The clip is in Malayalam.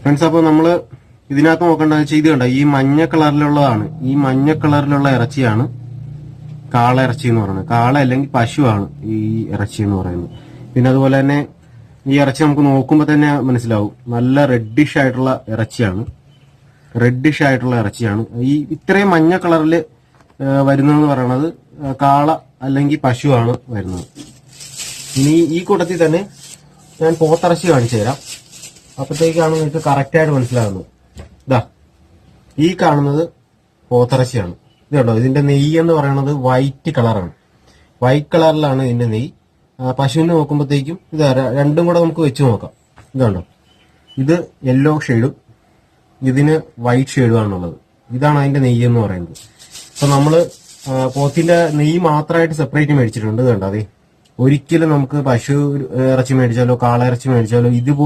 ഫ്രണ്ട്സ്, അപ്പോൾ നമ്മൾ ഇതിനകത്ത് നോക്കേണ്ടത് വെച്ചാൽ ഇത് കണ്ടോ, ഈ മഞ്ഞ കളറിലുള്ളതാണ്. ഈ മഞ്ഞ കളറിലുള്ള ഇറച്ചിയാണ് കാള ഇറച്ചി എന്ന് പറയുന്നത്. കാള അല്ലെങ്കിൽ പശുവാണ് ഈ ഇറച്ചി എന്ന് പറയുന്നത്. പിന്നെ അതുപോലെ തന്നെ ഈ ഇറച്ചി നമുക്ക് നോക്കുമ്പോൾ തന്നെ മനസ്സിലാവും, നല്ല റെഡിഷ് ആയിട്ടുള്ള ഇറച്ചിയാണ്. ഈ ഇത്രയും മഞ്ഞ കളറിൽ വരുന്നതെന്ന് പറയുന്നത് കാള അല്ലെങ്കിൽ പശുവാണ് വരുന്നത്. ഇനി ഈ കൂട്ടത്തിൽ തന്നെ ഞാൻ പോത്തിറച്ചി കാണിച്ചു തരാം. അപ്പോഴത്തേക്കാണ് നിങ്ങൾക്ക് കറക്റ്റായിട്ട് മനസ്സിലാകുന്നത്. ഇതാ ഈ കാണുന്നത് പോത്തിറച്ചിയാണ്. ഇത് കണ്ടോ, ഇതിന്റെ നെയ്യ് എന്ന് പറയുന്നത് വൈറ്റ് കളറാണ്. വൈറ്റ് കളറിലാണ് ഇതിന്റെ നെയ്യ്. പശുവിനെ നോക്കുമ്പോഴത്തേക്കും ഇത് രണ്ടും കൂടെ നമുക്ക് വെച്ച് നോക്കാം. ഇത് കണ്ടോ, ഇത് യെല്ലോ ഷെയ്ഡും ഇതിന് വൈറ്റ് ഷെയ്ഡുമാണുള്ളത്. ഇതാണ് അതിന്റെ നെയ്യ് എന്ന് പറയുന്നത്. അപ്പൊ നമ്മള് പോത്തിന്റെ നെയ്യ് മാത്രമായിട്ട് സെപ്പറേറ്റ് മേടിച്ചിട്ടുണ്ട്. ഇത് കണ്ടോ, അതെ ഒരിക്കലും നമുക്ക് പശു ഇറച്ചി മേടിച്ചാലോ കാള ഇറച്ചി മേടിച്ചാലോ ഇതുപോലെ